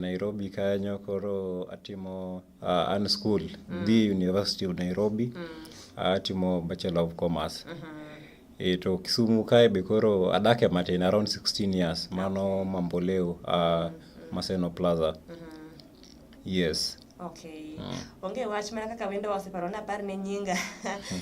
Nairobi kanyo koro atimo an school the University of Nairobi. Atimo Bachelor of Commerce. To Kisumu kae be koro adake matin around 16 years. Mano Mamboleo, Maseno Plaza. Yes. Okay. Onge wach mana kaka wendo waseparo na par ne nyinga.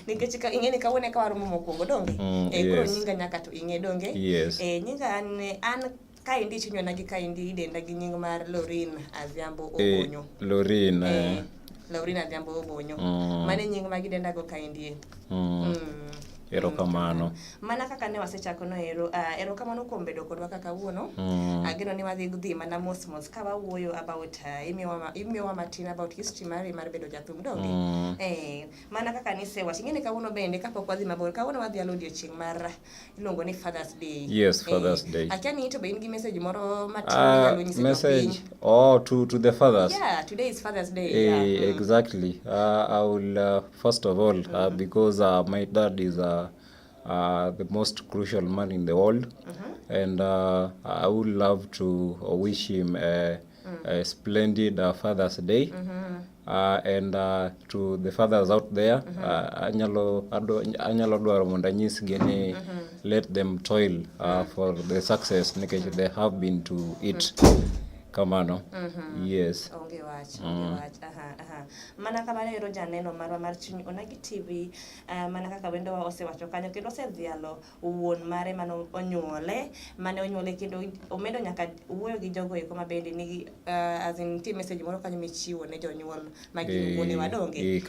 Nikech ka ing'e ni kawone ka waromo mokwongo donge. Koro nyinga nyaka to ing'e donge. Yes. Nyinga an kaendi chinyona gi kaendi idenda gi nying mar Lorin Adhiambo Obonyo. Lorin. Lorin Adhiambo Obonyo. Mane nying ma gidenda go kaendi. Erokamano. Mana kaka ne wasechako no erokamano kuom bedo kodwa kaka wuono. Ageno ni wadhi dhi mana mos ka wawuoyo about imiyowa matin about history mari mar bedo jathum donge. Mana kaka nisewacho ing'e ni kawuono bende kapok wadhi mabor kawuono wadhi alo odiochieng' mar iluongo ni Father's Day. Yes, Father's Day. Akia ni to be in gi message moro matin nyalo nyiso message to the fathers. Yeah, today is Father's Day. Exactly. I will first of all because my dad is the most crucial man in the world, and I would love to wish him a splendid Father's Day. And to the fathers out there, anyalo dwaro mondo anyisgi ni let them toil for the success nikech they have been to it. Kamano. Yes. Onge wach. Mana kamano ero janeno marwa mar chuny Onagi TV, mana kaka wendo osewacho kanyo kendo osedhialo wuon mare mano onyuole kendo omedo nyaka wuoyo gi jogo eko mabende nigi as in team message moro kanyo michiwo ne jonyuol magi wuone wadonge.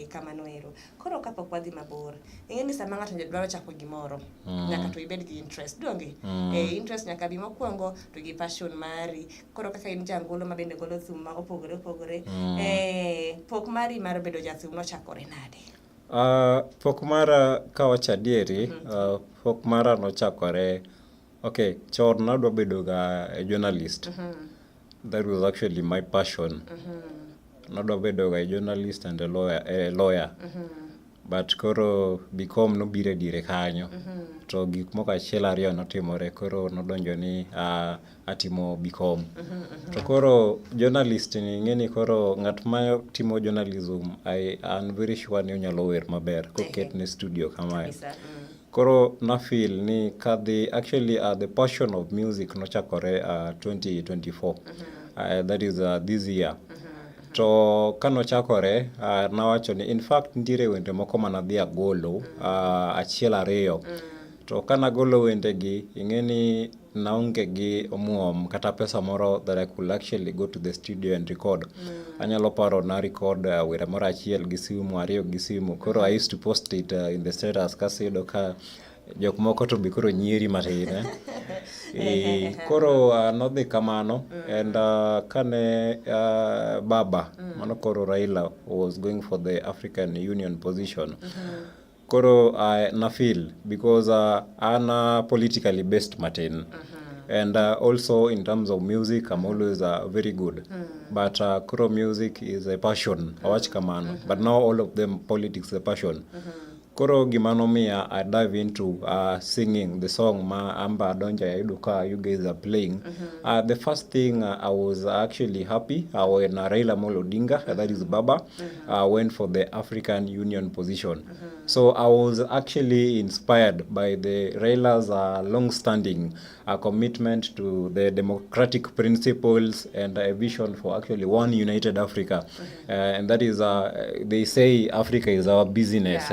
Kamano ero. Koro kapok wadhi mabor. Ing'e ni sama ng'ato dwaro chako gimoro nyaka to ibed gi interest donge. Interest nyaka bi mokwongo to gi passion mari. Koro kaka in jangolo mabende golo thum ma opogore. Pok mari mar bedo jathum nochakore nade? Pok mara kawacho adieri, pok mara nochakore, okay, chon nadwa bedo ga a journalist. That was actually my passion. Nadwa bedo ga a journalist and a lawyer. But koro become nobire dire kanyo. To gik moko achiel ariyo notimore, koro nodonjo ni atimo become. To koro journalist ni ng'eni koro ng'at ma timo journalism I am very sure ni onyalo wer maber koket ne studio kamae. Koro na feel ni kadhi actually the passion of music nochakore 2024. That is this year. To kanochakore nawacho ni in fact nitiere wende moko manadhi agolo achiel ariyo. To kanagolo wende gi ing'eni naonge gi omuom kata pesa moro that I could actually go to the studio and record. Anyalo paro na record wera moro achiel gi simu, ariyo gi simu. Koro I used to post it in the status kasiyudo ka jok moko to be koro nyieri matin. Koro nodhi kamano and kane baba mano koro Raila was going for the African Union position. Koro na feel because I'm politically based matin. And also in terms of music I'm always very good. But koro music is a passion, awach kamano. But now all of them politics is a passion. Koro gimano miya I dive into singing the song ma amba donja yudo ka you guys are playing. The first thing I was actually happy when Raila Amolo Odinga, that is Baba, went for the African Union position. So I was actually inspired by the Raila's long-standing commitment to the democratic principles and a vision for actually one united Africa. And that is, they say Africa is our business,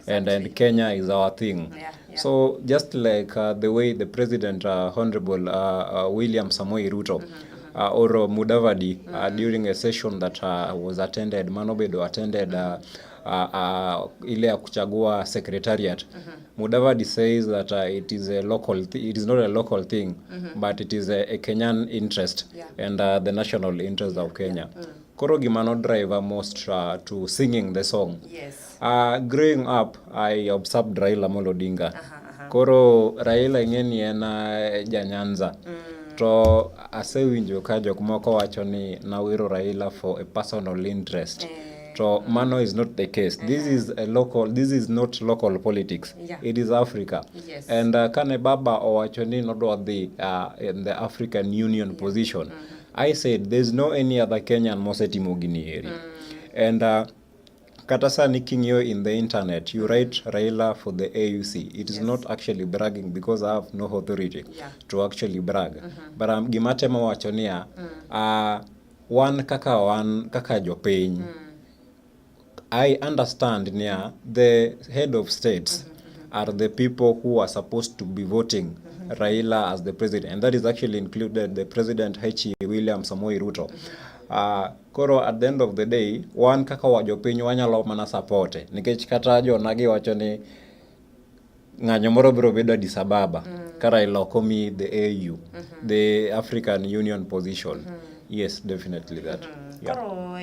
and Kenya is our thing. So just like the way the President, Honorable William Samoei Ruto, or Mudavadi, during a session that was attended, Manobedo attended ile ya kuchagua secretariat. Mudavadi says that it is not a local thing, but it is a Kenyan interest and the national interest of Kenya. Koro gimano drive most to singing the song. Yes. Growing up, I observed Raila Amolo Odinga. Koro Raila ing'eni en janyanza. To asewinjo ka jok moko wacho ni nawero Raila for a personal interest. So mano is not the case. This is not local politics. It is Africa. Yes. And kane baba owacho ni nodwa dhi in the African Union position. I said there's no any other Kenyan mosetimo gini eri. And kata sani king'iyo in the internet, you write Raila for the AUC. It is not actually bragging because I have no authority to actually brag. But gimatemo wacho niya, wan kaka jopiny. I understand niya, the head of states are the people who are supposed to be voting Raila as the president, and that is actually included the president H. William Samoei Ruto. Koro at the end of the day, wan kaka wajopiny wanyalo mana supporte nikech kata jonagi wacho ni ng'anyo moro biro bedo Addis Ababa ka Raila okomi the AU, the African Union position. Yes, definitely that. Koro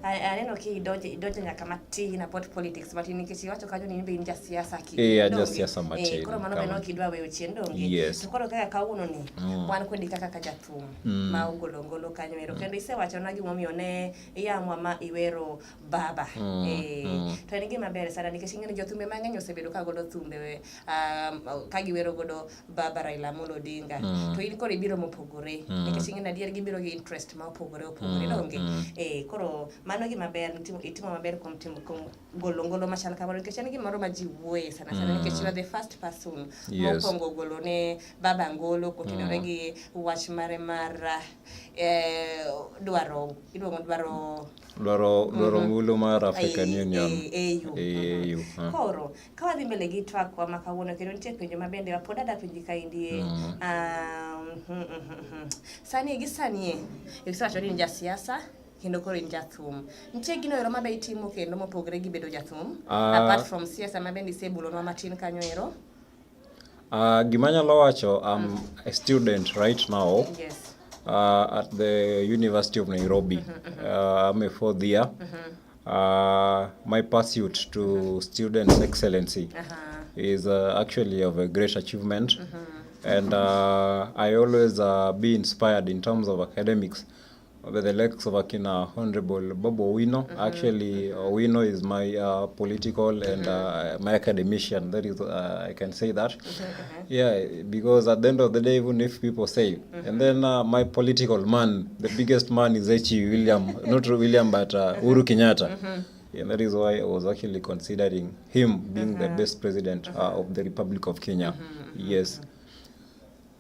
aneno ki doje nyaka matin about politics matin nikech iwacho kanyo ni in jasiasa ki. Jasiasa matin. Koro mano beno kidwa weyo chien donge. Yes. To koro kaka kawuono ni wan kodi kaka jathum ma ugolongolo kanyo ero kendo isewacho na gimomiyo ne iyamwa ma iwero baba. To en gima ber sana nikech ing'eni jothumbe mang'eny osebedo ka golo thumbe ka giwero godo baba Raila Amolo Odinga. To in koro ibiro mopogore nikech ing'eni adier gibiro gi interest ma opogore donge. Koro mano gima ber itimo maber kuom golongolo machal kamano nikech en gimoro ma ji wuoye sana nikech you are the first person mokwongo golo ne baba ngolo kotenore gi wach mare mar dwaro ngulu mar African Union. AU. Koro ka wadhi mbele gi twak wa makawuono kendo nitie penjo mabende wapod ada penji ka indie. Sani isewacho ni jasiasa kendo koro in jathum. Nitie gino ero mabe itimo kendo mopogre gi bedo jathum apart from siasa mabende isebulonwa matin kanyo ero. Gimanyalo wacho, I'm a student right now. Yes. At the University of Nairobi. I'm a fourth year. My pursuit to students' excellency is actually of a great achievement. And I always be inspired in terms of academics by the likes of Akina Honorable Bobo Owino. Actually, Owino is my political and my academician. That is, I can say that. Yeah, because at the end of the day, even if people say, and then my political man, the biggest man is H.E. William, not William, but Uhuru Kenyatta. And that is why I was actually considering him being the best president of the Republic of Kenya. Yes.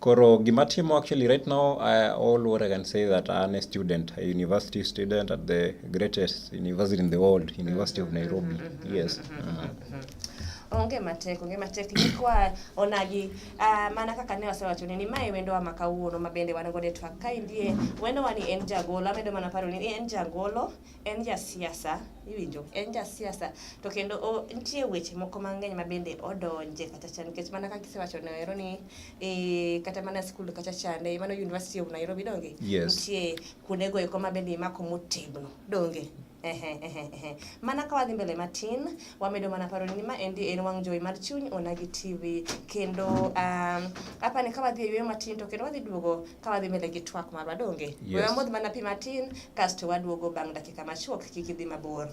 Koro gimatimo actually right now, all what I can say that I'm a student, a university student at the greatest university in the world, University of Nairobi. Yes. Onge matek kwa onagi mana kaka ne wasewacho ni mae wendo wa makawuono mabende wan gode twak ka indie wendo wani en jagolo amedo mana paro ni en jagolo en jasiasa iwinjo en jasiasa to kendo nitie weche moko mang'eny mabende odonje kata chan nikech mana kaka isewacho no ero ni kata mana school kata chande mana University of Nairobi donge nitie kunego eko mabende imako motegno donge. Mana ka wadhi mbele matin wamedo mana paro ni ma endi en wang' jowi mar chuny Onagi TV kendo hapa ni ka wadhi ywe matin to kendo wadhi duogo ka wadhi mbele gi twak marwa donge. Wewa modh mana pi matin kasto waduogo bang' dakika machuok kik idhi mabor.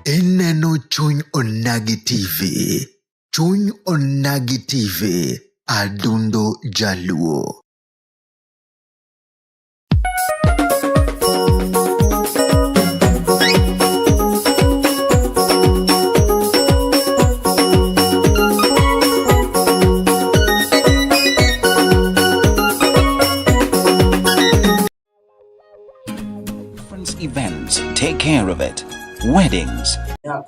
Ineno Chuny Onagi TV. Chuny Onagi TV. Adundo Jaluo. Events, take care of it. Weddings.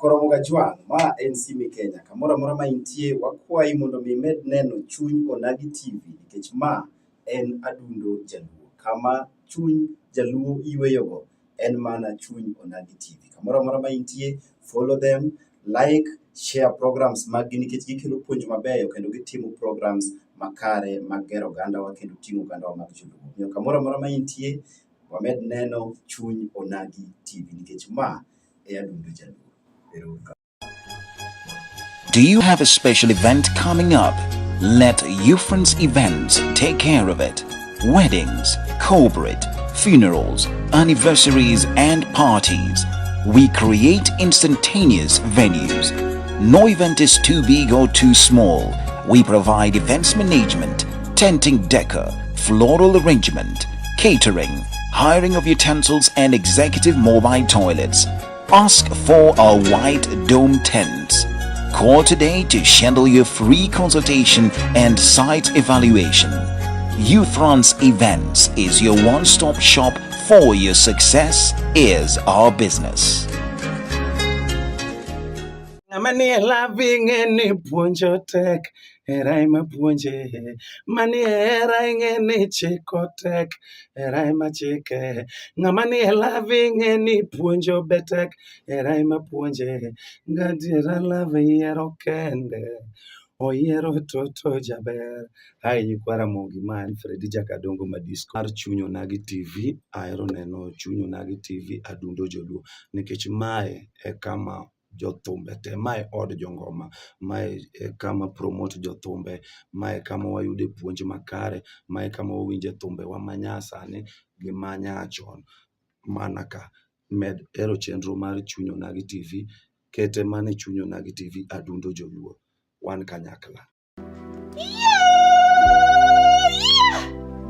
Koromoga Juan, ma NC Kenya. Kamora mora ma intie wakwai mondo mi med neno Chuny Onagi TV nikech ma en adundo Jaluo. Kama Chuny Jaluo iweyogo en mana Chuny Onagi TV. Kamora mora ma intie, follow them, like, share programs magi nikech gikelo puonj mabeyo kendo gitimo programs makare magero oganda wa kendo timo oganda wa mag Jaluo. Kamora mora ma intie, wamed neno Chuny Onagi TV nikech ma e adundo Jaluo. Do you have a special event coming up? Let Ufriends Events take care of it. Weddings, corporate, funerals, anniversaries and parties. We create instantaneous venues. No event is too big or too small. We provide events management, tenting decor, floral arrangement, catering, hiring of utensils and executive mobile toilets. Ask for our white dome tents. Call today to schedule your free consultation and site evaluation. Youth Runs Events is your one-stop shop for your success is our business. Mani loving any punjo tek, erai ma punje. Mani erai any chiko tek, erai ma chike. Ngamani loving any punjo betek, erai ma punje. Gadira love yero kende. Oyiero toto jaber. Hai kwara mogi man Fredi Jakadongo Madisco. Ar Chunyo Nagi TV, aero neno Chunyo Nagi TV adundo joluo. Nikech mae e kama jothumbe te, mae od jongoma, mae e kama promote jothumbe, mae kama wayude puonj makare, mae kama wawinje thumbe wa manyasani gi manyachon. Mana ka med ero chenro mar Chunyo Nagi TV, kete mane Chunyo Nagi TV adundo joluo. Wan kanyakla.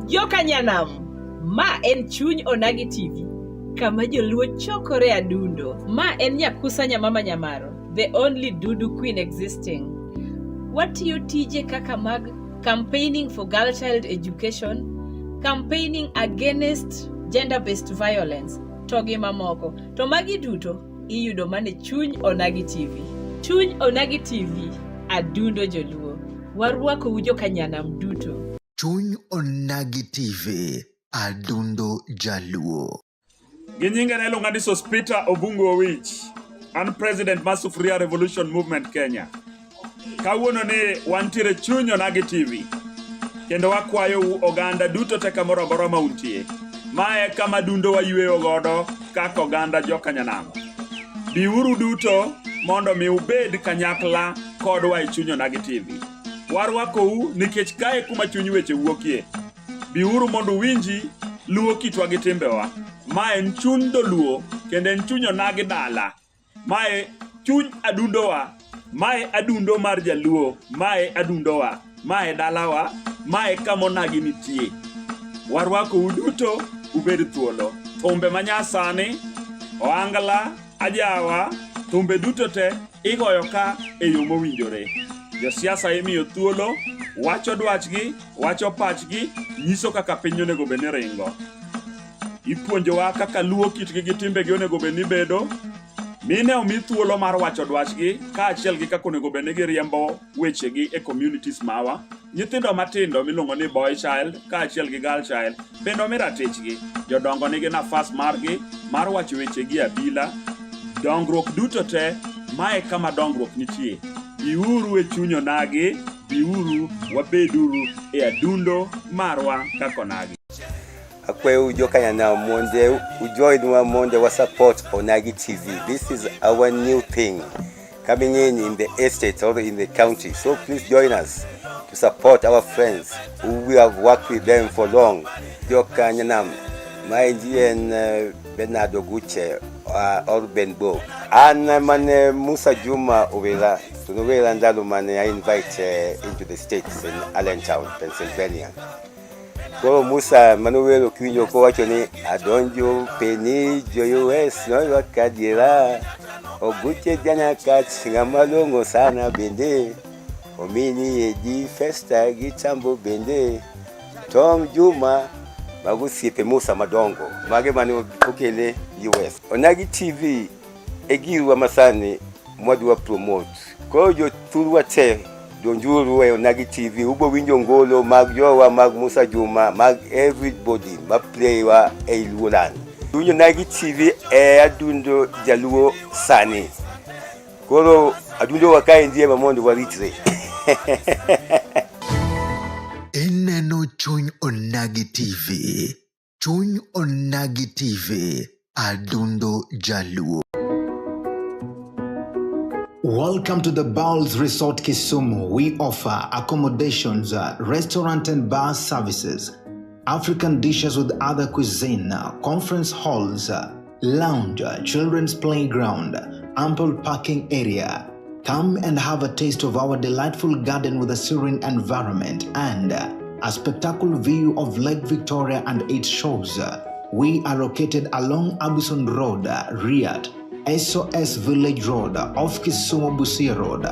Joka Nyanam, ma en Chuny Onagi TV, kama joluo chokore adundo. Ma en Nyakusa Nyamama Nyamaro, the only Dudu queen existing. Watiyo tije kaka mag campaigning for girl child education, campaigning against gender-based violence, to gi mamoko. To magi duto, iyudo mane Chuny Onagi TV. Chuny Onagi TV, adundo joluo. Warwako u Joka Nyanam duto. Chuny Onagi TV, adundo jaluo. Ginyinga na ilonga ni Sospita Obungu Owich, an president mar Sufuria Revolution Movement Kenya. Kawuono ni wantiere Chuny Onagi TV, kendo wakwayo u oganda duto te kamoro amora ma untie. Mae kama dundo wayweyo godo kaka oganda Joka Nyanam. Biuru duto mondo mi ubed kanyakla kodwa e Chuny Onagi TV. Warwako u nikech kae kuma chuny weche wuokie. Biuru mondo winji luo kitwa gi timbewa. Mae en chuny dholuo kendo en chuny onagi dala. Mae chuny adundowa. Mae adundo mar jaluo. Mae adundowa. Mae dalawa. Mae kama onagi nitie. Warwako u duto ubed thuolo. Thumbe manyasani, oangla, ajawa, thumbe duto te igoyo ka e yo mowinjore. Josiasa imiyo thuolo, wacho dwachgi, wacho pachgi, nyiso kaka piny onego bed ni ringo. Ipuonjowa kaka luo kitgi gi timbegi onego bed ni bedo. Mine omi thuolo mar wacho dwachgi, kaachiel gi kaka onego bed ni giriembo wechegi e communities mawa. Nyithindo matindo miluongo ni boy child, kaachiel gi girl child, bende omi ratichgi. Jodongo nigi nafas margi mar wacho wechegi abila. Dongruok duto te, mae kama dongruok nitie. Biuru e Chuny Onagi, biuru wabeduru e adundo marwa kaka onagi. Akwe Joka Nyanam monde ujoinwa monde wa support Onagi TV. This is our new thing coming in the estate or in the county. So please join us to support our friends who we have worked with them for long. Joka Nyanam, my GN Bernardo Guche or Benbo. And man Musa Juma Ovela. So Novela Ndalo man I invite into the States in Allentown, Pennsylvania. Ko Musa Manuel Okinyo ko wacho ni adonjo peni jo US no wakadira oguche jana kat ngamalongo sana bende omini eji festa gitambo bende Tom Juma magusiepe Musa madongo mage mane okele US. Onagi TV egiwa masani mwadwa promote ko jo turwa te donjuru e Onagi TV ubo winjo ngolo mag jowa mag Musa Juma mag everybody ma play wa e Luolan. Onagi TV e adundo jaluo sani. Koro adundo wakae ndiye mamondo waritre. Ineno Chuny Onagi TV. Chuny Onagi TV, adundo jaluo. Welcome to the Bowls Resort Kisumu. We offer accommodations, restaurant and bar services, African dishes with other cuisine, conference halls, lounge, children's playground, ample parking area, Come and have a taste of our delightful garden with a serene environment and a spectacular view of Lake Victoria and its shores. We are located along Abuson Road, Riyadh, SOS Village Road, off Kisumu Busia Road,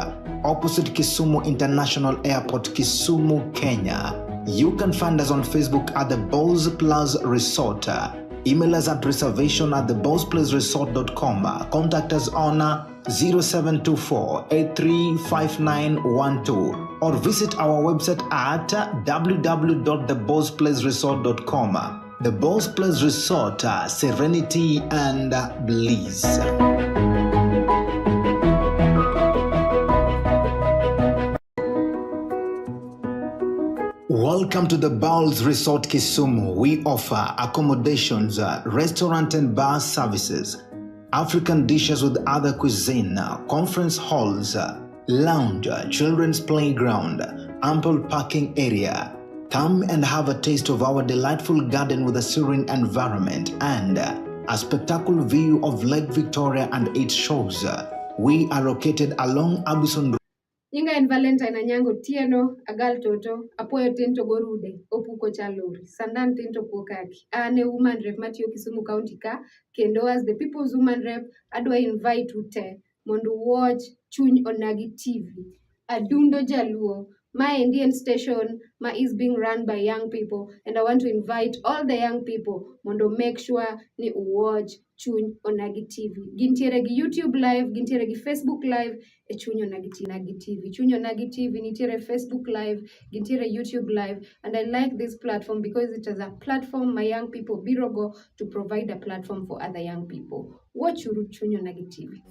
opposite Kisumu International Airport, Kisumu, Kenya. You can find us on Facebook at the Balls Plus Resort. Email us at reservation@theballsplusresort.com. Contact us on 0724-835912 or visit our website at www.theballsplusresort.com. The Balls Plus Resort, serenity and bliss. Welcome to the Bowls Resort Kisumu. We offer accommodations, restaurant and bar services, African dishes with other cuisine, conference halls, lounge, children's playground, ample parking area. Come and have a taste of our delightful garden with a serene environment and a spectacular view of Lake Victoria and its shores. We are located along Abuson. Nyinga en Valentine Anyango Tieno, Agal Toto, Apoyo Tinto Gorude, Opuko Chaluri, Sandan Tinto Pokaki. Ane woman rep Matthew Kisumu County ka, kendo as the people's woman rep, adwa invite ute, mondo watch Chuny Onagi TV. Adundo Jaluo, my Indian station, is being run by young people, and I want to invite all the young people, mondo make sure ni watch Chuny Onagi TV. Gintiere gi YouTube live, gintiere gi Facebook live, e Chuny Onagi TV. Chuny Onagi TV nitiere Facebook live, gintiere YouTube live, and I like this platform because it is a platform my young people birogo to provide a platform for other young people. Watch Chuny Onagi TV.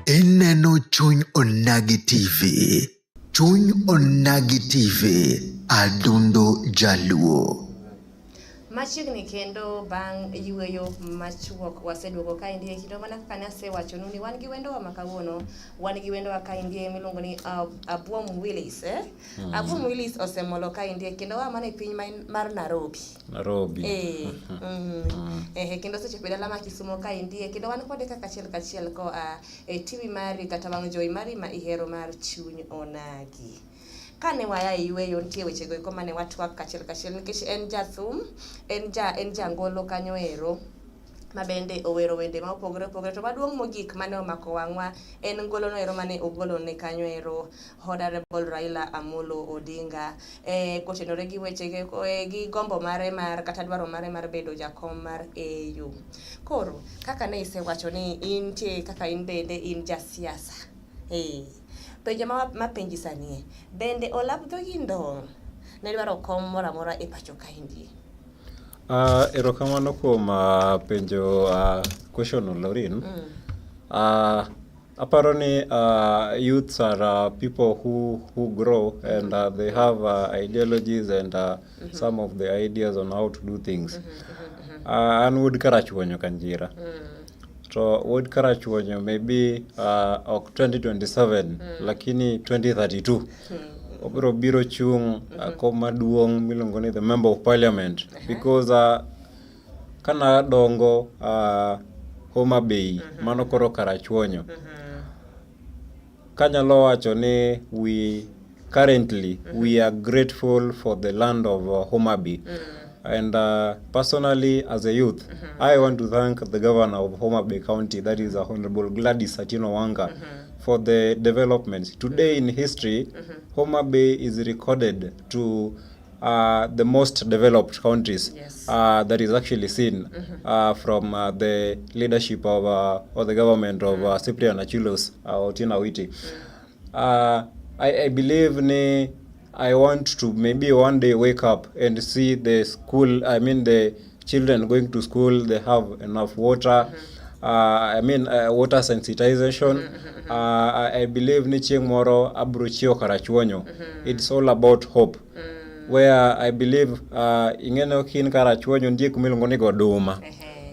Ineno Chuny Onagi TV. Chuny Onagi TV. Adundo Jaluo. Machiegni kendo bang' yueyo machuok waseduogo kaendi kendo mana kaka ne asewachonu ni wan gi wendowa ma kawuono, wan gi wendowa kaendi miluongo ni Abuom Willis. Abuom Willis osemolo kaendi kendo wa mana e piny mar Nairobi. Kendo seche pede dala ma Kisumo kaendi kendo wan kode kaka achiel koa e TV mari kata wang' jowi mari ma ihero mar Chuny Onagi. Kane waya yueyo nitie weche go mane watwak kachiel nikech en jathum, en jangolo kanyo ero mabende owero wende ma opogore to maduong' mogik mane omako wang'wa en ngolo no ero mane ogolo ne kanyo ero Honorable Raila Amolo Odinga kotenore gi weche gi gombo mare mar kata dwaro mare mar bedo jakom mar AU. Koro kaka ne isewacho ni intie kaka in bende in jasiasa. Penjo mapenji sanie, bende olap dhogi ndong' ne dwaro kom moro amora e pacho kaendi? Erokamano kuom penjo question Lauren. Aparo ni youths are people who grow and they have ideologies and some of the ideas on how to do things. An wood karachuonyo kanjira. So wood karachuonyo maybe 2027 lakini 2032 obiro biro chung kom maduong' miluongo ni the member of parliament because kana dongo Homa Bay mano koro karachuonyo. Kanyalo wacho ni we are grateful for the land of Homa Bay. And personally, as a youth, I want to thank the governor of Homa Bay County, that is Honorable Gladys Atieno Wanga, for the developments. Today in history, Homa Bay is recorded to the most developed countries that is actually seen from the leadership of or the government of Cyprian Achilos Otieno Awiti. I believe I want to maybe one day wake up and see the children going to school, they have enough water. Water sensitization. I believe ni chieng' moro abro chiewo karachuonyo. It's all about hope. Where I believe ing'eno kin karachuonyo nitie kuma iluongo ni Goduma.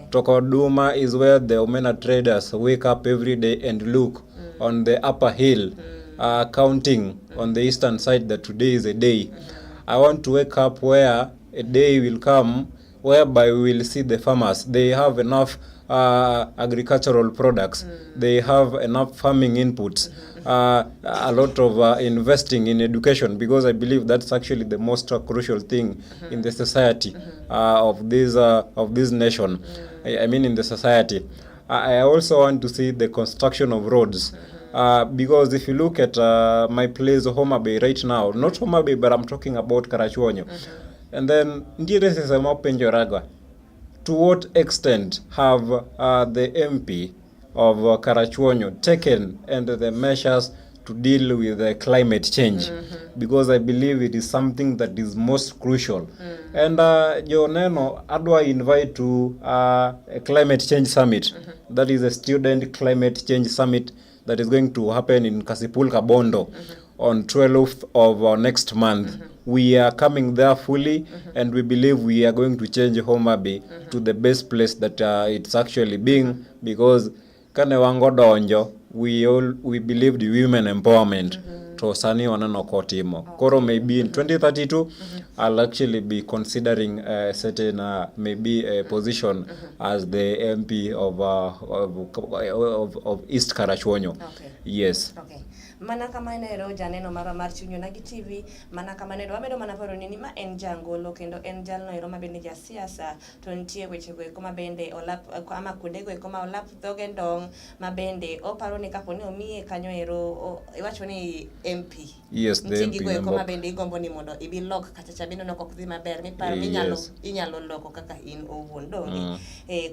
To Goduma is where the omena traders wake up every day and look on the upper hill, counting on the eastern side that today is a day. I want to wake up where a day will come whereby we will see the farmers. They have enough agricultural products. They have enough farming inputs. A lot of investing in education, because I believe that's actually the most crucial thing in the society of this nation. I mean, in the society. I also want to see the construction of roads. Because if you look at my place, Homa Bay, right now, not Homa Bay, but I'm talking about Karachuonyo. And then, to what extent have the MP of Karachuonyo taken and the measures to deal with the climate change? Because I believe it is something that is most crucial. And Joneno, Adwa invite to a climate change summit. That is a student climate change summit that is going to happen in Kasipul Kabondo on 12th of next month. We are coming there fully, and we believe we are going to change Homa Bay to the best place that it's actually being, because kane wango donjo, we believe the women empowerment to sani wanano kotimo. Koro maybe in 2032 I'll actually be considering certain maybe a position as the MP of East Karachuonyo. Okay. Yes. Okay. Mana kama ero janeno mara mar Chuny Onagi TV, mana kama ero wabedo mana paro ni ma en jangolo kendo en jalno ero mabende ja siasa, to nitie weche go koma bende olap ama kude go koma olap dhoge ndong mabende oparo ni kapo ni omiye kanyo ero iwacho ni MP. Yes, the MP go koma bende igombo ni mondo ibi lok kata chabino no kokdhi maber mi paro ni inyalo loko kaka in owuon dongi.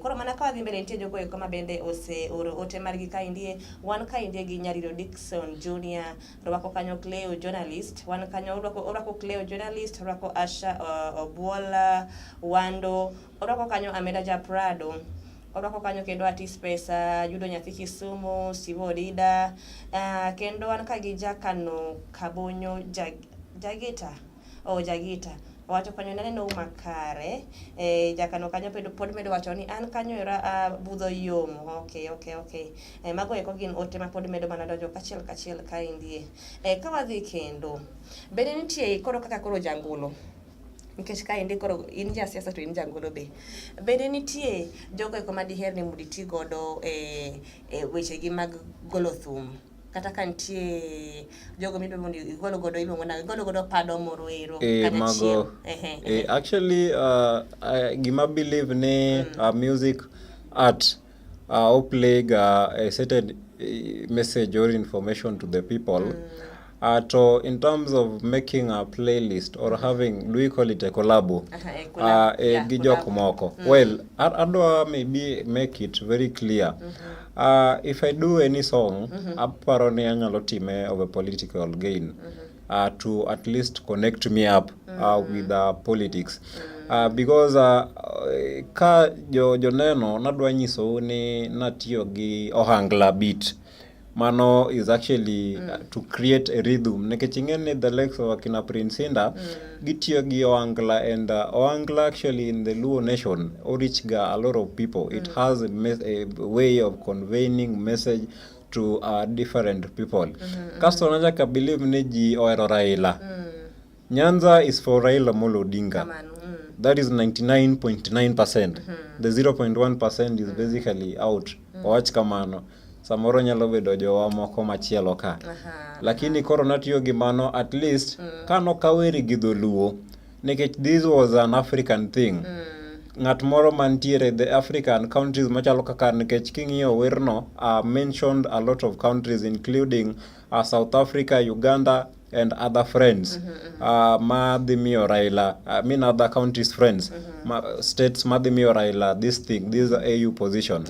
Koro mana ka wadhi mbele nitie jogo koma bende ose oro ote margi ka indie, wan ka indie gi Nyariro Dickson Junior, rwako kanyo Cleo journalist, wan kanyo rwako Cleo journalist, rwako Asha Obuola Wando, rwako kanyo Ameda Japrado, rwako kanyo kendo Atis Pesa, Judo Nyathi Kisumu, Sivo Dida, kendo wan ka gi Jakano Kabonyo Jagita. Wacho kanyo neno makare, jakano kanyo pod medo wacho ni an kanyo era budho yomo. Okay. Mago eko gin ote ma pod medo mana donjo kachiel ka indie. Ka wadhi kendo, bende nitie koro kaka koro jangolo. Nikech ka indi koro in ja siasa to in jangolo be. Bende nitie jogo eko ma diher ni mondo iti godo weche gi mag golo thum. Kata kantie jogo mibe mondo igolo godo iluongo na igolo godo pado moro ero mago actually gima believe ne music art playing a certain message or information to the people. So in terms of making a playlist or having, do we call it a collabo? Well, Adwa maybe make it very clear. If I do any song, apparently anyalo time of a political gain, to at least connect me up with politics. Because ka joneno nadwa nyiso ni natiyo gi ohangla beat. Mano is actually to create a rhythm. Nekechingene the likes of Akina Prince Inda, gitiyo gi Oangla, and Oangla actually in the Luo nation, orichga a lot of people. It has a way of conveying message to different people. Kasto naja believe neji oero Raila. Nyanza is for Raila Molo Odinga. That is 99.9%. The 0.1% is basically out. Wach kamano. Samoro nyalo bedo jowa moko machielo ka. Lakini koro natiyo gi mano, at least kano kaweri gi dholuo, nikech this was an African thing. Ng'at moro mantiere the African countries machalo kaka, nikech king'iyo werno mentioned a lot of countries including South Africa, Uganda and other friends. Madhimiyo Raila, I mean other countries friends, states Madhimiyo Raila this AU position.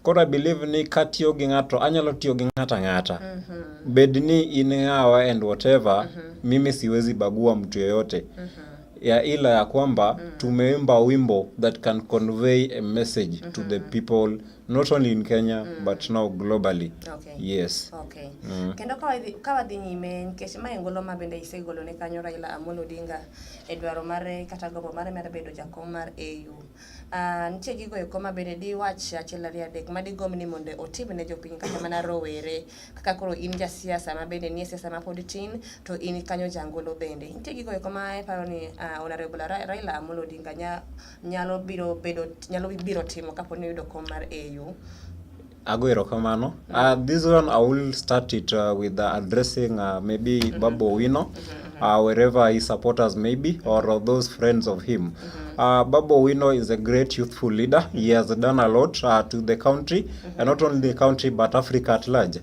Kora believe ni katiyo gi ng'ato, anyalo tiyo gi ng'ata. Bedni in ng'awa and whatever, mimi siwezi bagua mtu yoyote. ya ila ya kwamba tumeimba wimbo that can convey a message to the people not only in Kenya but now globally. Okay. Yes. Okay. Kendo ka wadhi nyime nikech mae ngolo ma bende isegolo ne kanyo Raila Amolo Odinga e dwaro mare kata gombo mare mar bedo jakom mar AU. Nitie gigo eko ma bende diwach achiel ariyo adek ma digomb ni mondo otim ne jopiny kata mana rowere kaka koro in jasiasa ma bende nie siasa ma pod tin to in kanyo jangolo bende. Nitie gigo eko ma iparo ni Honorable Raila Amolo Odinga nyalo biro timo kapo ni oyudo kom mar AU. Ago erokamano. This one I will start it with addressing maybe Babu Owino, wherever his supporters may be, or those friends of him. Babu Owino is a great youthful leader. He has done a lot to the country, and not only the country but Africa at large.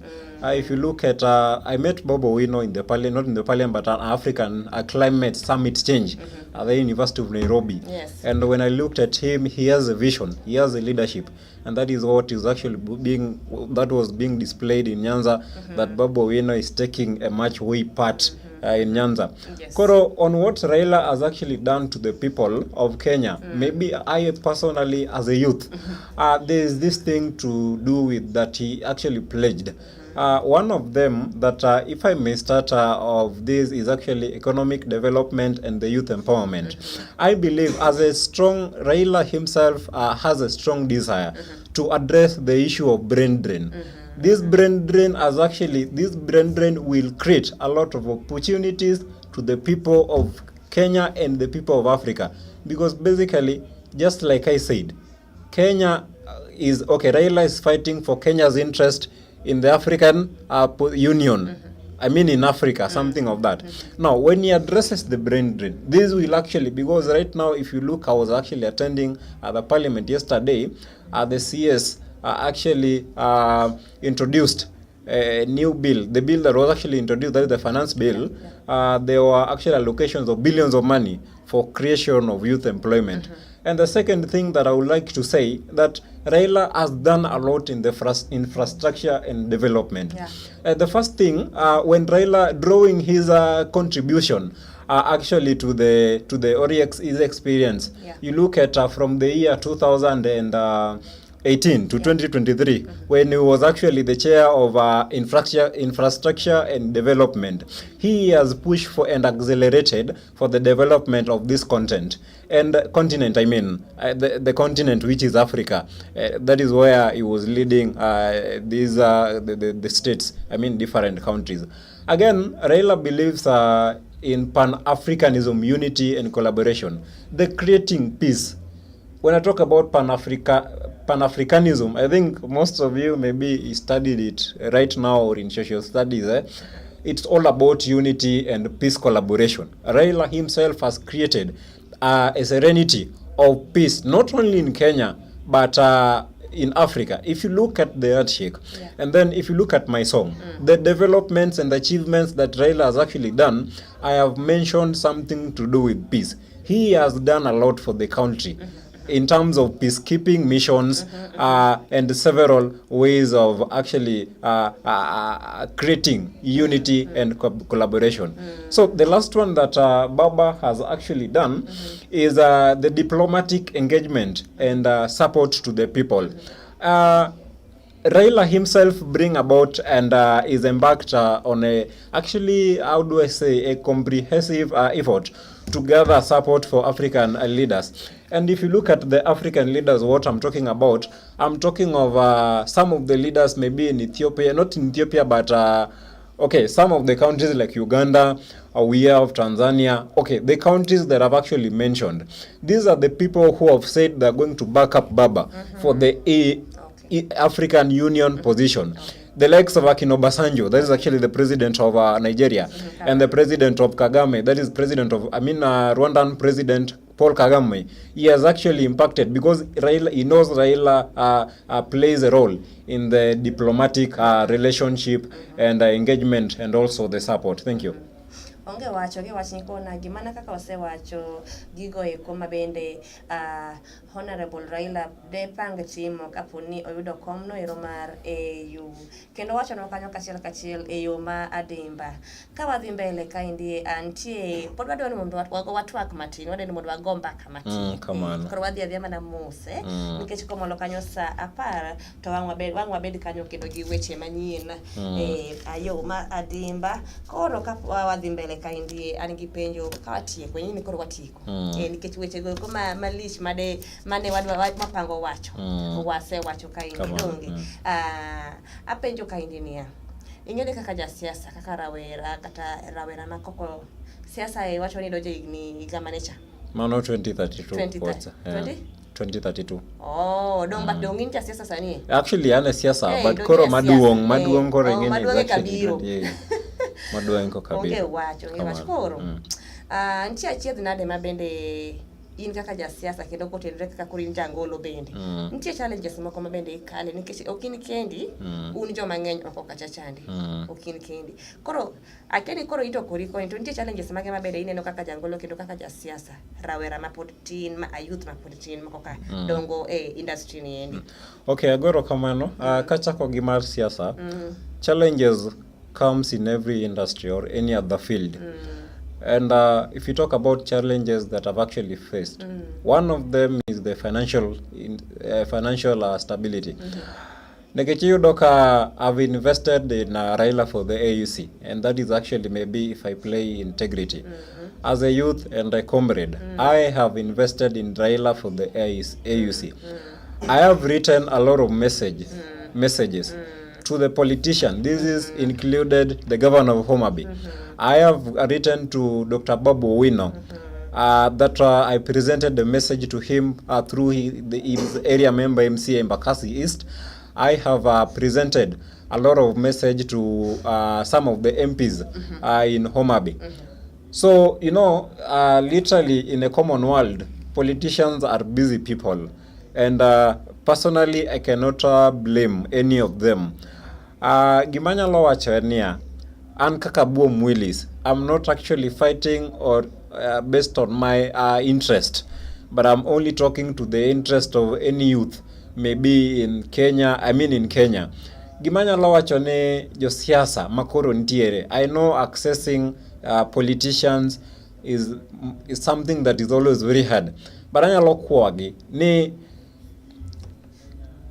If you look at, I met Babu Owino in the parliament, not in the parliament, but an African climate summit change at the University of Nairobi. Yes. And when I looked at him, he has a vision, he has a leadership. And that is what is actually was being displayed in Nyanza, that Babu Owino is taking a much way part in Nyanza. Yes. Koro, on what Raila has actually done to the people of Kenya, maybe I personally as a youth, there is this thing to do with that he actually pledged. One of them that, if I may start of this, is actually economic development and the youth empowerment. I believe as a strong, Raila himself has a strong desire to address the issue of brain drain. This brain drain will create a lot of opportunities to the people of Kenya and the people of Africa. Because basically, just like I said, Kenya is, okay, Raila is fighting for Kenya's interest in the African Union. I mean in Africa, something of that. Now, when he addresses the brain drain, this will actually, because right now, if you look, I was actually attending the parliament yesterday, the CS actually introduced a new bill. The bill that was actually introduced, that is the finance bill, there were actually allocations of billions of money for creation of youth employment. And the second thing that I would like to say, that Raila has done a lot in the infrastructure and development. The first thing, when Raila drawing his contribution actually to the Oryx experience, you look at from the year 2018 to 2023, when he was actually the chair of infrastructure and development, he has pushed for and accelerated for the development of this continent, the continent which is Africa. That is where he was leading these the states, different countries. Again, Raila believes in Pan-Africanism, unity and collaboration, the creating peace. When I talk about Pan-Africanism, I think most of you maybe studied it right now or in social studies. It's all about unity and peace collaboration. Raila himself has created a serenity of peace, not only in Kenya, but in Africa. If you look at the Earthshake, and then if you look at my song, the developments and achievements that Raila has actually done, I have mentioned something to do with peace. He has done a lot for the country in terms of peacekeeping missions and several ways of actually creating unity and collaboration. So the last one that Baba has actually done is the diplomatic engagement and support to the people. Raila himself bring about and is embarked on a comprehensive effort to gather support for African leaders. And if you look at the African leaders, what I'm talking about, I'm talking of some of the leaders maybe in Ethiopia, not in Ethiopia, but some of the countries like Uganda, we have Tanzania, the countries that I've actually mentioned. These are the people who have said they're going to back up Baba for the African Union position. The likes of Akin Obasanjo, that is actually the president of Nigeria, and the president of Kagame, that is president of, Rwandan president Paul Kagame. He has actually impacted because he knows Raila plays a role in the diplomatic relationship and engagement and also the support. Thank you. onge wach nikona gimana kaka osewacho gigo eko mabende Honorable Raila de pang timo kaponi oyudo komno ero mar AU kendo wacho no kanyo kachiel e yo ma adimba ka wadhi mbele kaendi antie pod wadwani mondo watwak matin wadeni mondo wagomba kamatin koro wadhi mana mose nikech komolo kanyo sa 10 to wang' wabed kanyo kendo gi weche manyien ayo ma adimba koro ka wadhi mbele kaendi an gi penjo ka watieko nyini koro watieko nikech weche go malich mane wapango wacho wasewacho kaendi donge apenjo kaendi niya ing'ede kaka jasiasa kaka rawera makoko siasa wacho ni doje igni gamanecha mano 2032 2032 dong in siasa sani actually ana siasa but koro maduong koro ngene actually maduong ko kabisa okay wacho koro nchi achiedh nade mabende in kaka jasiasa kendo kotenre kaka kurin jangolo bende nitie challenges moko mabende ikale nikech okin kendi un joma ng'eny oko kacha chandi okin kendi koro akeni koro ito koriko into nitie challenges mage mabende ineno kaka jangolo kendo kaka jasiasa rawera mapod tin ma youth mapod tin mako ka dongo industry ni endi okay agoro kamano kachako gi mar siasa challenges comes in every industry or any other field and if you talk about challenges that I've actually faced, one of them is the financial stability. Nekechiyo doka I've invested in Raila for the AUC, and that is actually maybe if I play integrity. As a youth and a comrade, I have invested in Raila for the AUC. I have written a lot of messages to the politician. This is included the governor of Homa Bay. I have written to Dr. Babu Owino that I presented the message to him through his area member MCA in Bakassi East. I have presented a lot of message to some of the MPs in Homa Bay. So, you know, literally in a common world, politicians are busy people. And personally, I cannot blame any of them. Gimanya lo wachania, an kaka Buom Willis, I'm not actually fighting or based on my interest, but I'm only talking to the interest of any youth, maybe in Kenya, in Kenya. Gimanya lo wachone jo siasa makoro ntiere. I know accessing politicians is something that is always very hard. But anya lo kwagi ni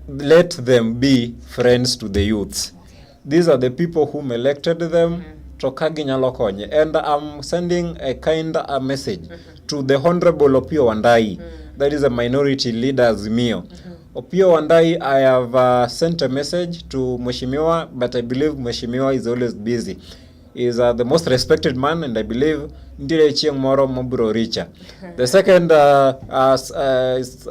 let them be friends to the youths. These are the people whom elected them. And I'm sending a kind message to the Honorable Opiyo Wandayi. That is a minority leader Azimio. Opiyo Wandayi, I have sent a message to Mheshimiwa, but I believe Mheshimiwa is always busy. He is the most respected man, and I believe Ndire Chieng Moro Moburo Richa. The second,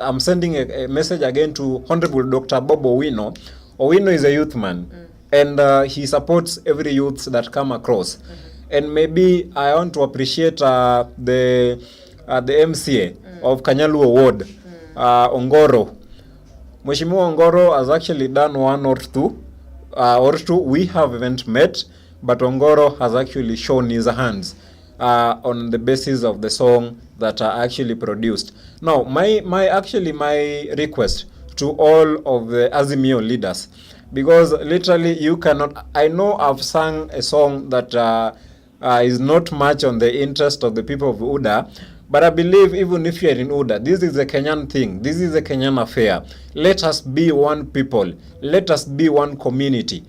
I'm sending a message again to Honorable Dr. Bob Owino. Owino is a youth man, and he supports every youth that come across. And maybe I want to appreciate the MCA of Kanyaluo Ward, Ongoro. Mheshimiwa Ongoro has actually done one or two. We haven't met, but Ongoro has actually shown his hands on the basis of the song that are actually produced. Now, my request to all of the Azimio leaders, because literally you cannot, I know I've sung a song that is not much on the interest of the people of UDA, but I believe even if you're in UDA, this is a Kenyan thing. This is a Kenyan affair. Let us be one people. Let us be one community.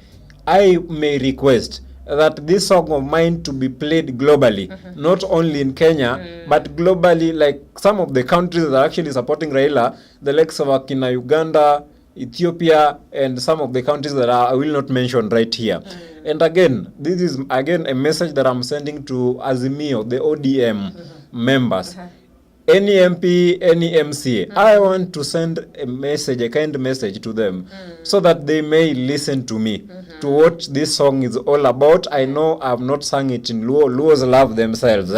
I may request that this song of mine to be played globally, not only in Kenya, but globally, like some of the countries that are actually supporting Raila, the likes of Akina, Uganda, Ethiopia, and some of the countries that I will not mention right here. And again, this is again a message that I'm sending to Azimio, the ODM members. Any MP, any MCA, I want to send a message, a kind message to them, so that they may listen to me, to what this song is all about. I know I've not sung it in Luo. Luos love themselves,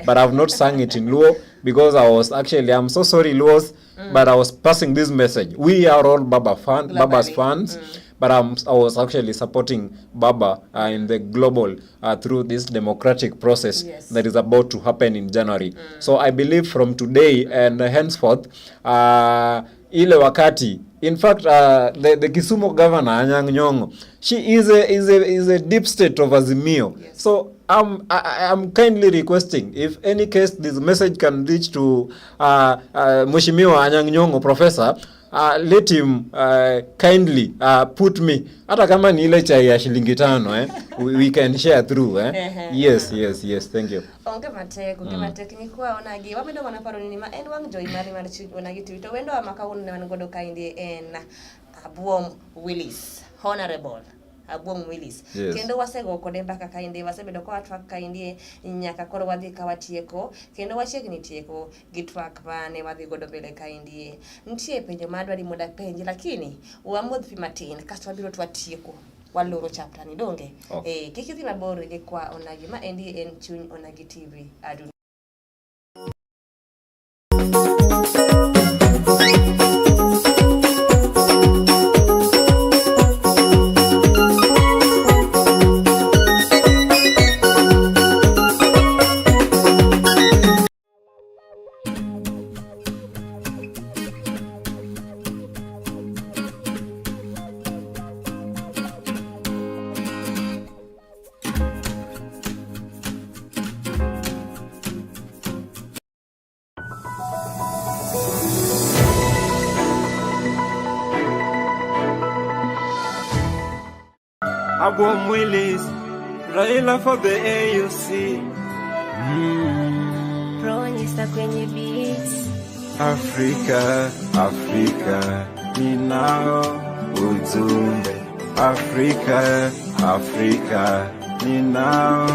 but I've not sung it in Luo. because I'm so sorry, Luos, but I was passing this message. We are all Baba's fans. But I was actually supporting Baba in the global through this democratic process that is about to happen in January. So I believe from today and henceforth, ile wakati, in fact, the Kisumu governor Anyang' Nyong'o, she is a deep state of Azimio. So I'm kindly requesting, if any case this message can reach to Mheshimiwa Anyang' Nyong'o, Professor, let him kindly put me, hata kama ni ile chai ya shilingi 5 we can share through yes, thank you. Onge matek ni kwa onagi wabedo mana paro ni ma en wang joy mari mar Chuny Onagi TV to wendo amaka un ne godo kaindi en Abuom Willis, Honorable Abuom Willis. Kendo wasego kode mbaka kaindi wasebedo ko atwak kaindi nyaka koro wadhi ka watieko kendo wachiegni tieko gi twak mane wadhi godo mbele kaindi. Nitie penjo madwari moda penji lakini wamodh pi matin kasto wabiro twatieko waloro chapter ni donge. Kiki dhi mabor gi kwa Onagi ma endi en Chuny Onagi TV adu. Abuom Willis, Raila for the AUC. Pronyista kwenye beats. Afrika, ninao ujumbe. Afrika, ninao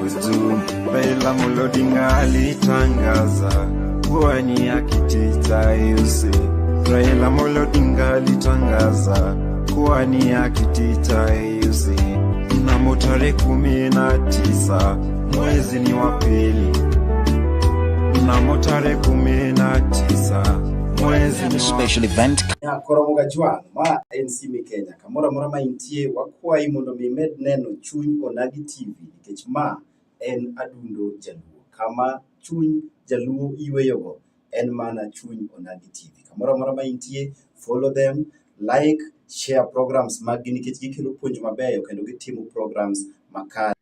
ujumbe. Raila Amolo Odinga alitangaza kuwania kiti cha AUC. Raila Amolo Odinga alitangaza kuwania kiti cha AUC mnamo tarehe 19 mwezi ni wa pili. Mnamo tarehe 19 mwezi ni special event ya koromoga jwang ma NC Kenya kamora mora maintie wakwai mondo mi med neno Chuny Onagi TV nikech ma en adundo jaluo. Kama chuny jaluo iweyogo en mana Chuny Onagi TV. Kamora mora maintie, follow them, like, share programs magi nikech gikelo puonj mabeyo kendo gitimo programs makare.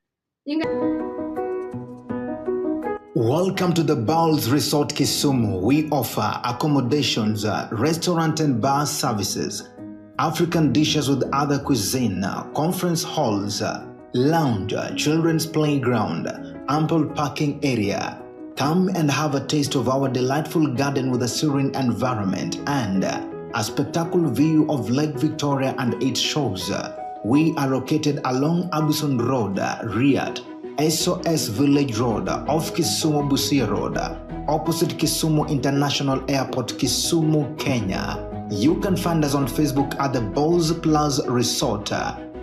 Welcome to the Bowls Resort Kisumu. We offer accommodations, restaurant and bar services, African dishes with other cuisine, conference halls, lounge, children's playground, ample parking area. Come and have a taste of our delightful garden with a serene environment and a spectacular view of Lake Victoria and its shores. We are located along Abuson Road, Riyadh, SOS Village Road, off Kisumu Busia Road, opposite Kisumu International Airport, Kisumu, Kenya. You can find us on Facebook at the Bowls Plus Resort.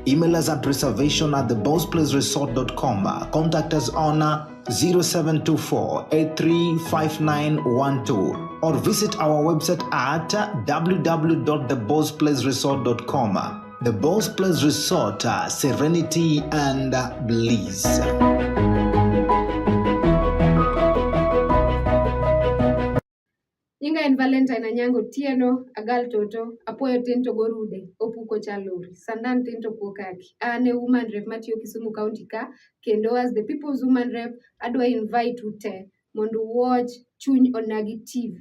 Email us at reservation@thebowlsplusresort.com. Contact us on 0724-835912 or visit our website at www.thebowlsplusresort.com. The Bowls Plus Resort, serenity and bliss. Nyinga en Valentine Anyango Tieno, Agal Toto, Apoyo Tinto Gorude, Opuko Chaluri, Sandan Tinto Pokaki. Ane woman rep Matthew Kisumu County ka, kendo as the people's woman rep, adwa invite ute, mondo watch Chuny Onagi TV.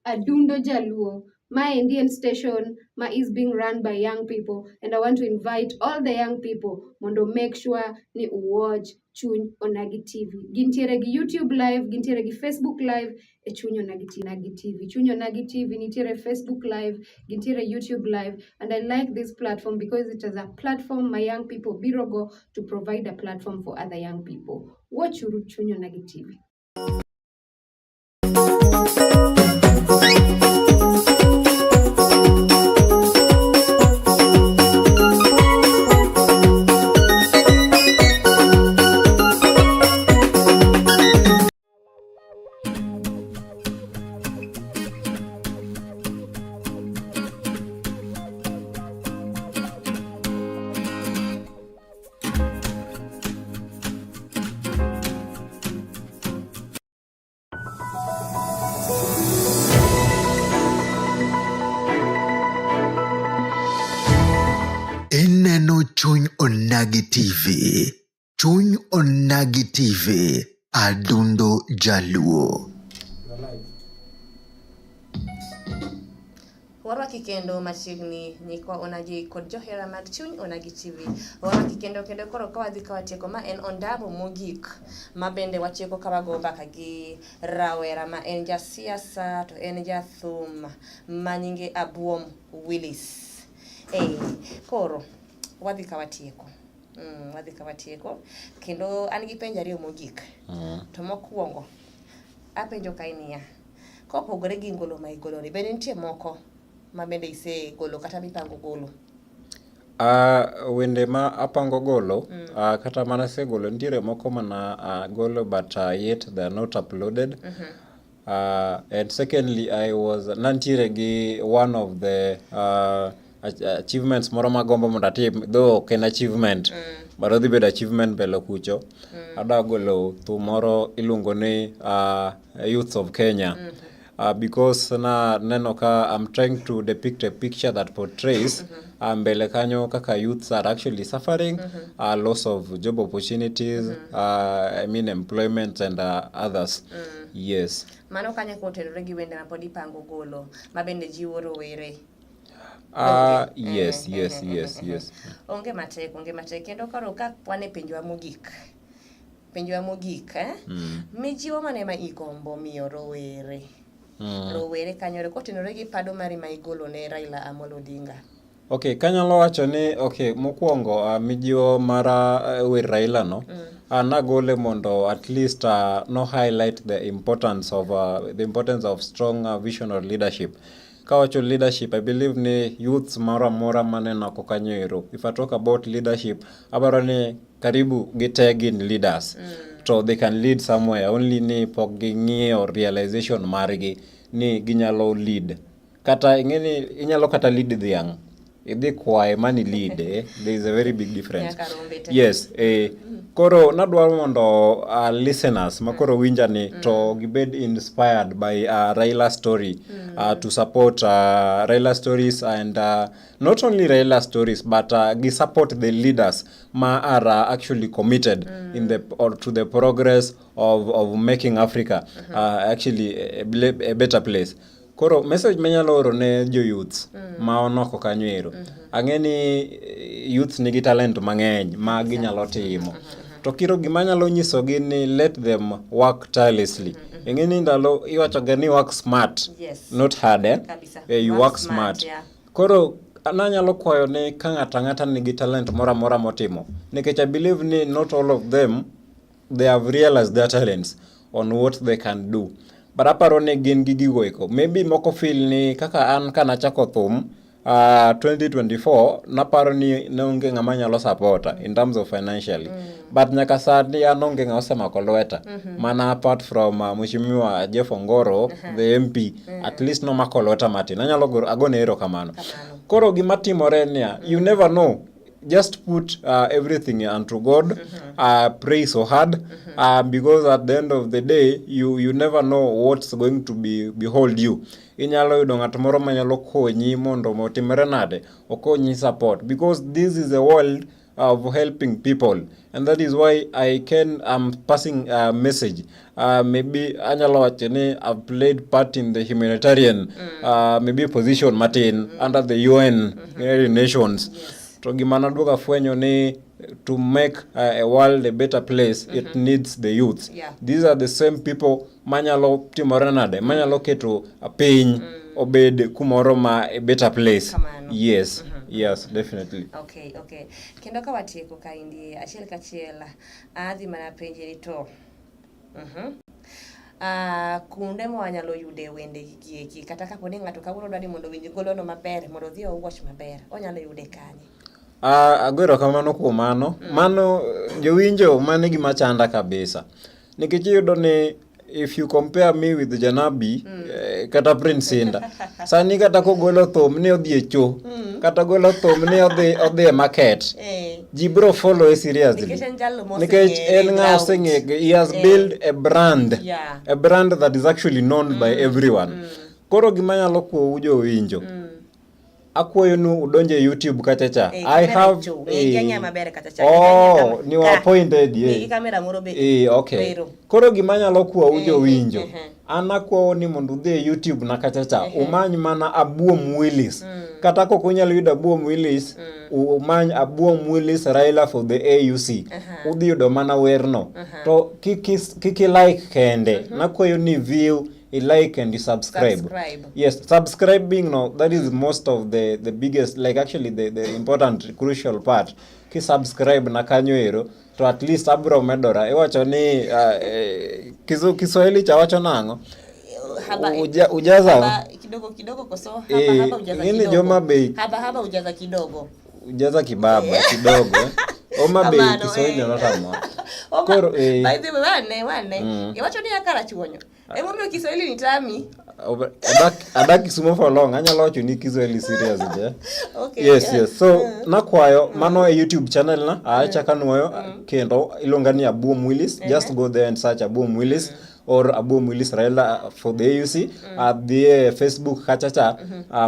Adundo Jaluo, my Indian station, my is being run by young people, and I want to invite all the young people, mondo make sure ni watch Chuny Onagi TV. Gintiere gi YouTube live, gintiere gi Facebook live, e Chuny Onagi TV. Chuny Onagi TV, nitiere Facebook live, gintiere YouTube live, and I like this platform because it is a platform my young people birogo to provide a platform for other young people. Watch Chuny Onagi TV. Uneno Chuny Onagi TV. Chuny Onagi TV. Adundo Jaluo. Warwaki kendo machiegni nyikwa Onagi kod johera mag Chuny Onagi TV. Warwaki kendo koro ka wadhi ka watieko, ma en ondamo mogik ma bende watieko ka wago mbaka gi rawera ma en jasiasa to en jathum ma nyinge Abuom Willis. Koro wadhi ka watieko. Wadhi ka watieko kendo an gi penjo ariyo mogik. To mokwongo apenjo ka inia kopogore gi ngolo ma igoloni, bende nitie moko ma bende isegolo kata mipango golo? Wende ma apango golo, kata mana segolo, nitiere moko mana golo but yet they are not uploaded. And secondly, nantiere gi one of the achievements moro magombo mondo atim, though ok en achievement, but odhi bedo achievement mbele kucho. Adwa golo thum moro iluongo ni Youth of Kenya. Because na neno ka I'm trying to depict a picture that portrays mbele kanyo kaka youths are actually suffering loss of job opportunities, employment and others. Yes. Mano kanyo kotenore gi wende ma pod ipango golo ma bende jiwo rowere. Yes. Onge matek kendo koro ka wane penjwa mogik. Mijiwo mane ma igombo miyo rowere? Rowere kanyore kotenore gi pado mari ma igolo ne Raila Amolo Odinga. Okay, kanyalo wacho ni mokwongo mijiwo mara wer Raila no, nagole mondo at least no highlight the importance of strong visionary leadership. Kawacho leadership, I believe ni youths mora maneno ko kanyo. If I talk about leadership, abaro ni karibu gitagin leaders. So they can lead somewhere, only ni pok ging'iyo realization margi ni ginyalo lead. Kata ingeni inyalo kata lead dhiang'. Idhi kwae mani lead, there is a very big difference. Yes, koro nadwaro mondo listeners makoro winjani to gibed inspired by Raila story, to support Raila stories, and not only Raila stories but support the leaders ma are actually committed to the progress of making Africa actually a better place. Koro message menyalo oro ne jo youths ma onoko kanyo. Ang'eni youths nigi talent mang'eny ma ginyalo timo. To kiro gima nyalo nyisogi ni let them work tirelessly. Ing'eni ndalo iwachoga ni work smart, not hard. You work smart. Koro ananyalo kwayo ni ka ng'ata nigi talent mora motimo. Nikech I believe ni not all of them they have realized their talents on what they can do. But aparo ne gin gi gigo eko. Maybe moko feel ni kaka an kana chako thum 2024 naparo ni neonge ng'ama nyalo supporta in terms of financially. But nyaka sani an onge ng'ama osemako lweta. Mana apart from Mheshimiwa Jeff Ongoro, the MP, at least nomako lweta matin. Anyalo agone erokamano. Koro gima timore ni you never know. Just put everything unto God, pray so hard, because at the end of the day, you never know what's going to behold you. Inyalo yudo ng'at moro manyalo konyi mondo motimre nade, okonyi support, because this is a world of helping people, and that is why I'm passing a message. Maybe anyalo wacho ni I've played part in the humanitarian maybe position Martin under the UN United Nations. To gimana duoga fwenyo ni to make a world a better place, it needs the youth. These are the same people manyalo timore nade, manyalo keto piny obed kumoro ma a better place. Yes, definitely. Okay. Kendo ka watieko ka indi achiel kachiel adhi mana penjeri to. Kunde mo anyalo yude wende gieki kata kapo ni ng'ato kawuono dwani mondo winj golono maber mondo odhi owatch maber, onyalo yude kanye? Agwero kamano kuom mano jowinjo mane gima chanda kabisa. Nikech iyudo ni if you compare me with Janabi kata Prince Inda, sani kata kogolo thum ni odhi e cho, kata golo thum ni odhi e market, ji bro follow seriously. Nikech en ng'a oseng'e, he has built a brand that is actually known by everyone. Koro gima nyalo kuo jowinjo, akwayo nu udonje YouTube kachacha. I have Kenya maber kachacha. Oh, ni wa appointed ye. Ni kamera moro be. Okay. Koro gimanyalo kwa ujo winjo. Ana kwa ni mondo udhi YouTube na kachacha. Umany mana Abuom Willis. Kata koko unyalo yudo Abuom Willis, umany Abuom Willis Raila for the AUC. Udhi yudo mana werno. To kiki like kende. Nakwayo ni view, like and you subscribe. Yes, subscribing, no, that is most of the biggest, like actually the important, crucial part. Ki subscribe na kanyo ero, to at least abro medora. Ewacho ni Kiswahili cha wacho nango. Ujaza kidogo koso haba ujaza kidogo. Ini joma bei. Haba ujaza kidogo. Ujaza kibaba kidogo. Oma bei Kiswahili notama. Koro by the way wane. Iwacho ni akara chuonyo. Mimi Kiswahili ni tami. Adaki sumo for long. Anyalo wacho ni Kiswahili serious je. Okay. Yes. So nakwayo mano e YouTube channel na acha kanuoyo kendo ilongani Abuom Willis. Just go there and search Abuom Willis or Abuom Willis Raila for the AUC. The Facebook kachacha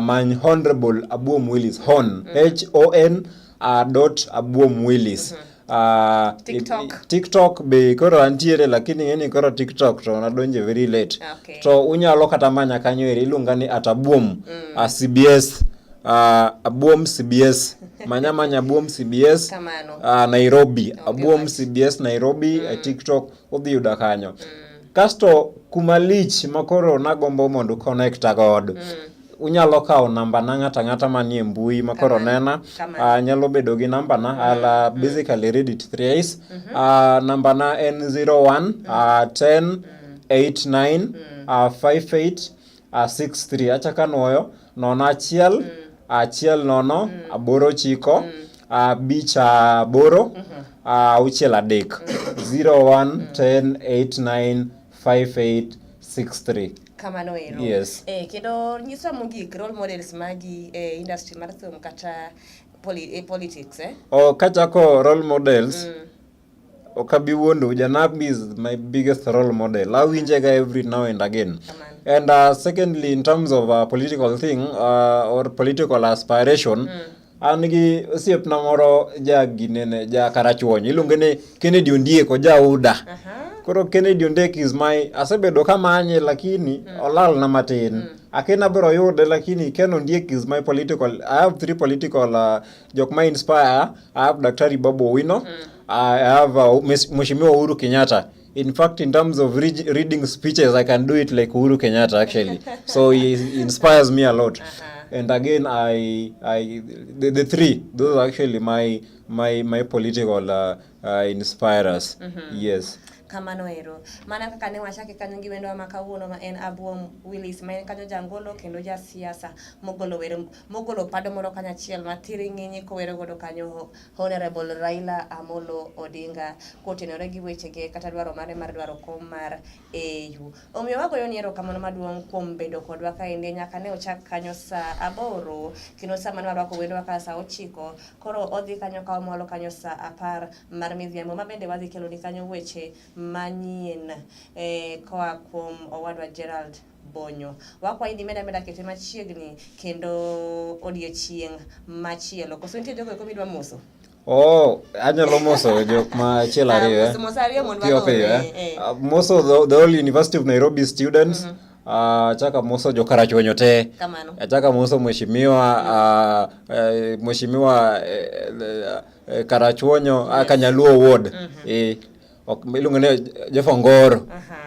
many Honorable Abuom Willis Hon HON .Abuom Willis. TikTok be koro antiere lakini ngeni koro TikTok to nadonje very late. To unyalo kata manya kanyo eri ilungani Abuom CBS Abuom CBS manya Abuom CBS Nairobi Abuom CBS Nairobi TikTok udhi yuda kanyo. Kasto kumalich makoro nagombo mondo connect god. Unyalo kao namba na ngata manie mbui makoro nena nyalo bedo gi namba na I'll basically read it thrice. Namba na N01 10 89 58 63 acha kanuoyo nono achiel nono aboro chiko bicha boro auchiel adek 01 10 89 58 63. Kamano ero. Yes. Kendo nyisa mogik role models magi industry mar thum kata politics kachako role models. Okabi wondo Janabi is my biggest role model. Awinjega every now and again. And secondly, in terms of political thing or political aspiration, anigi osiep na moro ja karachuonyo ilungene Kennedy Ondieko jauda. Koro Kennedy Ondiek is my asebedo kama anye lakini olal na matin. Akena bro yude lakini Ken Ondiek is my political. I have 3 political jok my inspire. I have Daktari Babu Owino. I have Mheshimiwa Uhuru Kenyatta. In fact, in terms of reading speeches, I can do it like Uhuru Kenyatta actually. So he inspires me a lot. And again, the 3, those are actually my political inspirers. Yes. Kamano ero. Mana kaka ne wachake kanyo gi wendo makawuono ma en Abuom Willis ma en kanyo jangolo kendo ja siasa mogolo pado moro kanyo achiel matiri ng'inyi kowero godo kanyo Honorable Raila Amolo Odinga kotenore gi wechege kata dwaro mare mar dwaro kom mar AU. Omiyo wagoyo ni erokamano maduong' kuom bedo kodwa kaende nyaka ne ochak kanyo saa 8 kendo sama ne warwako wendo ka saa 9 koro odhi kanyo ka omolo kanyo saa 10 mar midhiambo ma bende wadhi kelo ni kanyo weche manyien koa kuom owadwa Gerald Bonyo. Wakwa idi meda kete machiegni kendo odiechieng' machielo. Koso nitie jogo midwa moso? Anyalo moso jok ma achiel ariyo. Moso ariyo mondo wago. Moso the whole University of Nairobi students. Chaka moso jo karachuonyo te. Kamano. Chaka moso mheshimiwa karachuonyo Kanyaluo ward. Ilungane Jefongoro.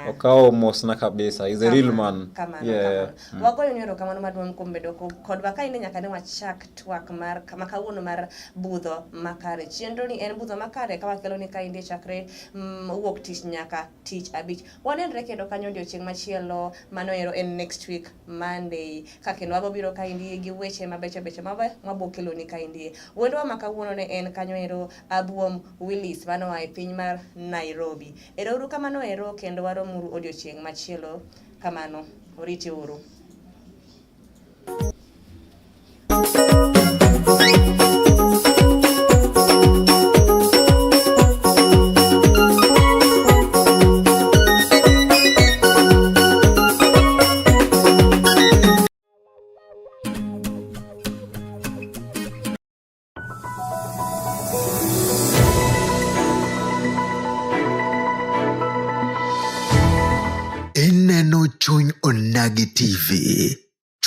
Okao mosna kabisa. He's a real man. Kamano. Wagoyo ni erokamano maduong' kuom bedo kodwa kainde nyaka ne wachak twak mar kama kawuono mar budho makare. Chenro ni en budho makare ka wakelo ni kainde chakre wuok tich nyaka tich abich. Wanenre kendo kanyo odiochieng' machielo mano ero en next week Monday. Ka kendo wabiro kaindi gi weche mabecho mabokelo ni kaindi. Wendo ma kawuono ne en kanyo ero Abuom Willis mano ai piny mar Nairobi. Ero kamano ero kendo waromuru odiochieng' machielo kamano. Oriti uru.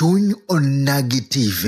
Chuny Onagi TV.